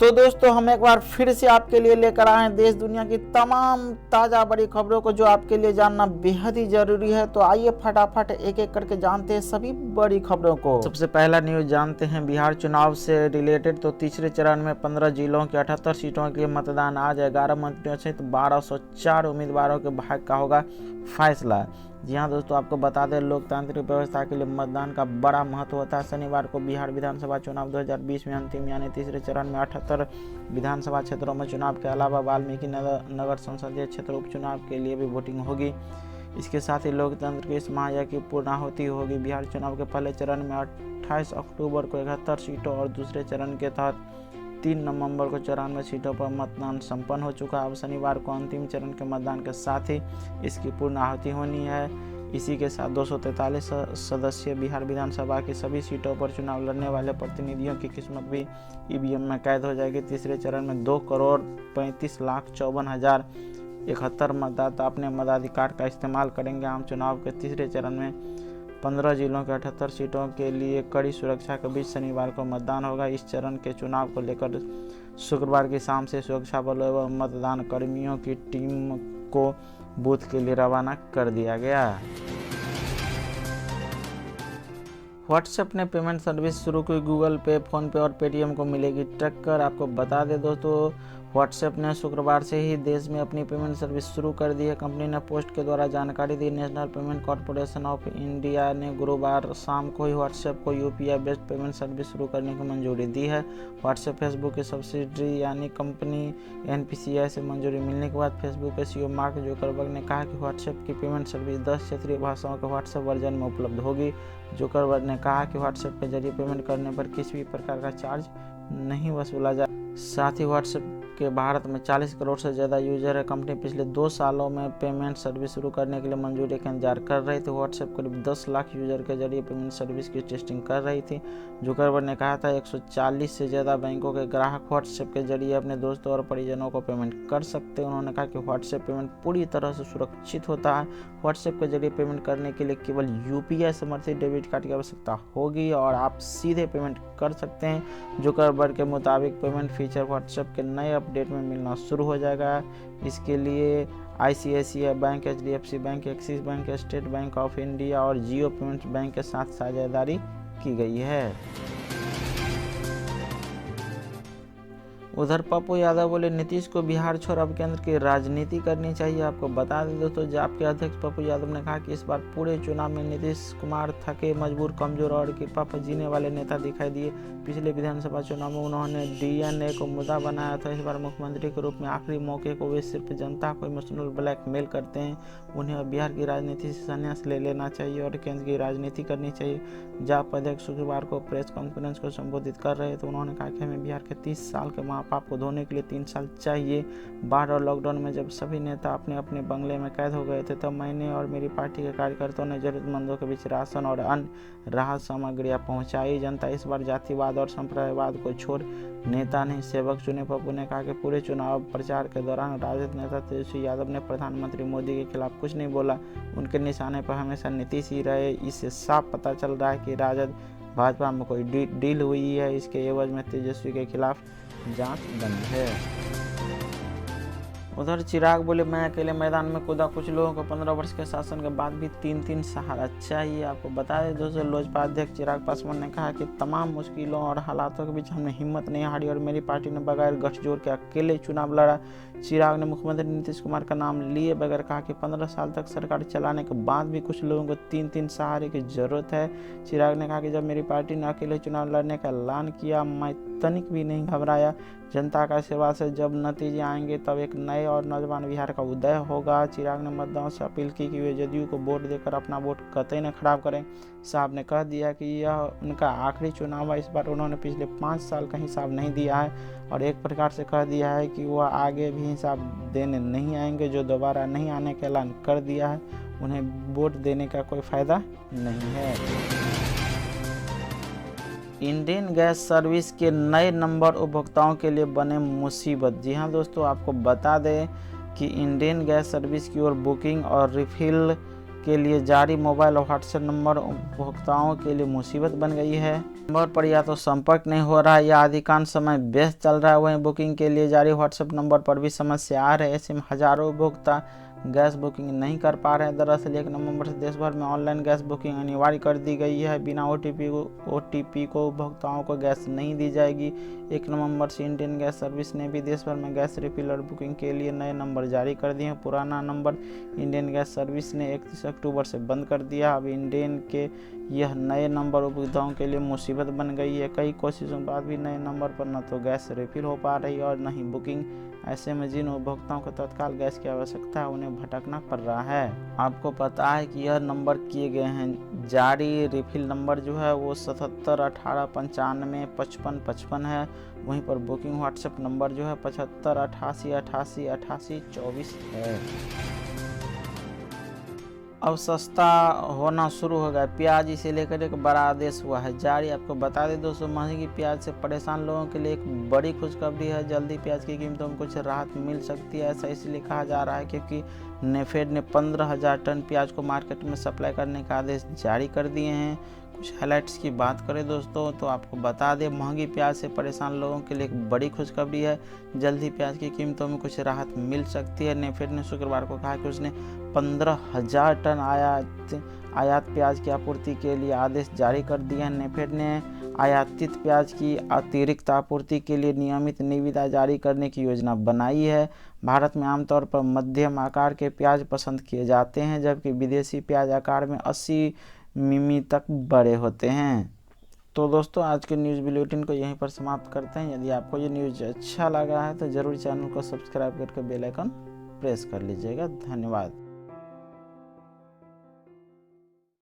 तो दोस्तों हम एक बार फिर से आपके लिए लेकर आए हैं देश दुनिया की तमाम ताज़ा बड़ी खबरों को, जो आपके लिए जानना बेहद ही जरूरी है। तो आइए फटाफट एक एक करके जानते हैं सभी बड़ी खबरों को। सबसे पहला न्यूज जानते हैं बिहार चुनाव से रिलेटेड। तो तीसरे चरण में 15 जिलों की 78 सीटों के लिए मतदान आज 11 मंत्रियों सहित 1204 उम्मीदवारों के भाग्य का होगा फैसला। जी हाँ दोस्तों, आपको बता दें लोकतांत्रिक व्यवस्था के लिए मतदान का बड़ा महत्व होता है। शनिवार को बिहार विधानसभा चुनाव 2020 में अंतिम यानी तीसरे चरण में 78 विधानसभा क्षेत्रों में चुनाव के अलावा वाल्मीकि नगर संसदीय क्षेत्र उपचुनाव के लिए भी वोटिंग होगी। इसके साथ ही लोकतंत्र की इस महायज्ञ की पूर्णाहुति होगी। बिहार चुनाव के पहले चरण में 28 अक्टूबर को 71 सीटों और दूसरे चरण के तहत 3 नवंबर को 94 सीटों पर मतदान संपन्न हो चुका है। अब शनिवार को अंतिम चरण के मतदान के साथ ही इसकी पूर्णाहुति होनी है। इसी के साथ 243 सदस्यीय बिहार विधानसभा की सभी सीटों पर चुनाव लड़ने वाले प्रतिनिधियों की किस्मत भी ईवीएम में कैद हो जाएगी। तीसरे चरण में 2,35,54,071 मतदाता अपने मताधिकार का इस्तेमाल करेंगे। आम चुनाव के तीसरे चरण में 15 जिलों के 78 सीटों के लिए कड़ी सुरक्षा के बीच शनिवार को मतदान होगा। इस चरण के चुनाव को लेकर शुक्रवार की शाम से सुरक्षा बलों एवं मतदान कर्मियों की टीम को बूथ के लिए रवाना कर दिया गया। व्हाट्सएप ने पेमेंट सर्विस शुरू की। गूगल पे, फोन पे और पेटीएम को मिलेगी टक्कर। आपको बता दें दोस्तों, व्हाट्सएप ने शुक्रवार से ही देश में अपनी पेमेंट सर्विस शुरू कर दी है। कंपनी ने पोस्ट के द्वारा जानकारी दी। National Payment Corporation of India ने गुरुवार शाम को ही व्हाट्सएप को यूपीआई बेस्ड पेमेंट सर्विस शुरू करने की मंजूरी दी है। व्हाट्सएप फेसबुक की सब्सिडरी यानी कंपनी एनपीसीआई से मंजूरी मिलने के बाद फेसबुक के सीईओ मार्क जुकरबर्ग ने कहा कि व्हाट्सएप की पेमेंट सर्विस 10 क्षेत्रीय भाषाओं के व्हाट्सएप वर्जन में उपलब्ध होगी। जुकरबर्ग ने कहा कि व्हाट्सएप के जरिए पेमेंट करने पर किसी भी प्रकार का चार्ज नहीं वसूला जाए। साथ ही व्हाट्सएप के भारत में 40 करोड़ से ज़्यादा यूजर है। कंपनी पिछले 2 सालों में पेमेंट सर्विस शुरू करने के लिए मंजूरी का इंतजार कर रही थी। व्हाट्सएप करीब 10 लाख यूजर के जरिए पेमेंट सर्विस की टेस्टिंग कर रही थी। जुकरबर्ग ने कहा था 140 से ज़्यादा बैंकों के ग्राहक व्हाट्सएप के जरिए अपने दोस्तों और परिजनों को पेमेंट कर सकते हैं। उन्होंने कहा कि व्हाट्सएप पेमेंट पूरी तरह से सुरक्षित होता है। व्हाट्सएप के जरिए पेमेंट करने के लिए केवल यूपीआई समर्थित डेबिट कार्ड की आवश्यकता होगी और आप सीधे पेमेंट कर सकते हैं। जुकरबर्ग के मुताबिक पेमेंट फीचर व्हाट्सएप के नए अपडेट में मिलना शुरू हो जाएगा। इसके लिए ICICI bank, HDFC bank, axis bank, state bank of India और जियो पेमेंट्स बैंक के साथ साझेदारी की गई है। उधर पप्पू यादव बोले नीतीश को बिहार छोड़ अब केंद्र की राजनीति करनी चाहिए। आपको बता दें दोस्तों, जाप के अध्यक्ष पप्पू यादव ने कहा कि इस बार पूरे चुनाव में नीतीश कुमार थके, मजबूर, कमजोर और कृपा पर जीने वाले नेता दिखाई दिए। पिछले विधानसभा चुनाव में उन्होंने डीएनए को मुद्दा बनाया था। इस बार मुख्यमंत्री के रूप में आखिरी मौके को वे सिर्फ जनता को इमोशनल ब्लैकमेल करते हैं। उन्हें अब बिहार की राजनीति से संन्यास ले लेना चाहिए और केंद्र की राजनीति करनी चाहिए। जाप अध्यक्ष शुक्रवार को प्रेस कॉन्फ्रेंस को संबोधित कर रहे थे। उन्होंने कहा कि हमें बिहार के 30 साल के माँ बाप को धोने के लिए 3 साल चाहिए। बाढ़ और लॉकडाउन में जब सभी नेता अपने अपने बंगले में कैद हो गए थे, तब मैंने और मेरी पार्टी के कार्यकर्ताओं ने जरूरतमंदों के बीच राशन और अन्य राहत सामग्रियां पहुंचाई। जनता इस बार जातिवाद और संप्रदायवाद को छोड़ नेता नहीं सेवक चुने। पप्पू ने कहा कि पूरे चुनाव प्रचार के दौरान राजद नेता तेजस्वी यादव ने प्रधानमंत्री मोदी के खिलाफ कुछ नहीं बोला। उनके निशाने पर हमेशा नीतीश ही रहे। इससे साफ पता चल रहा है कि राजद भाजपा में कोई डील हुई है। इसके एवज में तेजस्वी के खिलाफ जांच बंद है। उधर चिराग बोले मैं अकेले मैदान में कूदा। कुछ लोगों को 15 वर्ष के शासन के बाद भी 3-3 सहारा चाहिए। आपको बता दें दोस्तों, लोजपा अध्यक्ष चिराग पासवान ने कहा कि तमाम मुश्किलों और हालातों के बीच हमने हिम्मत नहीं हारी और मेरी पार्टी ने बगैर गठजोड़ के अकेले चुनाव लड़ा। चिराग ने मुख्यमंत्री नीतीश कुमार का नाम लिए बगैर कहा कि 15 साल तक सरकार चलाने के बाद भी कुछ लोगों को 3-3 सहारे की जरूरत है। चिराग ने कहा कि जब मेरी पार्टी ने अकेले चुनाव लड़ने का ऐलान किया, मैं तनिक भी नहीं घबराया। जनता का सेवा से जब नतीजे आएंगे तब एक नए और नौजवान बिहार का उदय होगा। चिराग ने मतदाताओं से अपील की कि वे जदयू को वोट देकर अपना वोट कतई न खराब करें। साहब ने कह दिया कि यह उनका आखिरी चुनाव है। इस बार उन्होंने पिछले 5 साल का हिसाब नहीं दिया है और एक प्रकार से कह दिया है कि वह आगे भी हिसाब देने नहीं आएंगे। जो दोबारा नहीं आने का ऐलान कर दिया है, उन्हें वोट देने का कोई फायदा नहीं है। इंडियन गैस सर्विस के नए नंबर उपभोक्ताओं के लिए बने मुसीबत। जी हाँ दोस्तों, आपको बता दें कि इंडियन गैस सर्विस की ओर बुकिंग और रिफिल के लिए जारी मोबाइल और व्हाट्सएप नंबर उपभोक्ताओं के लिए मुसीबत बन गई है। नंबर पर या तो संपर्क नहीं हो रहा है या अधिकांश समय व्यस्त चल रहा है। वहीं बुकिंग के लिए जारी व्हाट्सएप नंबर पर भी समस्या आ रही है। ऐसे में हजारों उपभोक्ता गैस बुकिंग नहीं कर पा रहे हैं। दरअसल 1 नवंबर से देश भर में ऑनलाइन गैस बुकिंग अनिवार्य कर दी गई है। बिना ओटीपी को उपभोक्ताओं को गैस नहीं दी जाएगी। 1 नवंबर से इंडियन गैस सर्विस ने भी देश भर में गैस रिफिल और बुकिंग के लिए नए नंबर जारी कर दिए हैं। पुराना नंबर इंडियन गैस सर्विस ने 31 अक्टूबर से बंद कर दिया। अब इंडियन के यह नए नंबर उपभोक्ताओं के लिए मुसीबत बन गई है। कई कोशिशों के बाद भी नए नंबर पर न तो गैस रिफिल हो पा रही और न ही बुकिंग। ऐसे में जिन उपभोक्ताओं को तत्काल गैस की आवश्यकता है उन्हें भटकना पड़ रहा है। आपको पता है कि यह नंबर किए गए हैं। जारी रिफिल नंबर जो है वो 77 18 95 55 55 है। वहीं पर बुकिंग व्हाट्सएप नंबर जो है 75 88 88 88 24 है। अब सस्ता होना शुरू हो गया प्याज, इसे लेकर एक बड़ा आदेश हुआ है जारी। आपको बता दें दोस्तों, महंगी प्याज से परेशान लोगों के लिए एक बड़ी खुशखबरी है। जल्दी प्याज की कीमतों में कुछ राहत मिल सकती है। ऐसा इसलिए कहा जा रहा है क्योंकि नेफेड ने 15,000 टन प्याज को मार्केट में सप्लाई करने का आदेश जारी कर दिए हैं। कुछ हाइलाइट्स की बात करें दोस्तों तो आपको बता दें, महंगी प्याज से परेशान लोगों के लिए एक बड़ी खुशखबरी है। जल्दी प्याज की कीमतों में कुछ राहत मिल सकती है। नेफेड ने शुक्रवार को कहा कि उसने 15,000 टन आयात प्याज की आपूर्ति के लिए आदेश जारी कर दिए हैं। नेफेड ने आयातित प्याज की अतिरिक्त आपूर्ति के लिए नियमित निविदा जारी करने की योजना बनाई है। भारत में आमतौर पर मध्यम आकार के प्याज पसंद किए जाते हैं, जबकि विदेशी प्याज आकार में 80 मिमी तक बड़े होते हैं। तो दोस्तों, आज के न्यूज़ बुलेटिन को यहीं पर समाप्त करते हैं। यदि आपको ये न्यूज़ अच्छा लगा है तो ज़रूर चैनल को सब्सक्राइब करके बेल आइकन प्रेस कर लीजिएगा। धन्यवाद।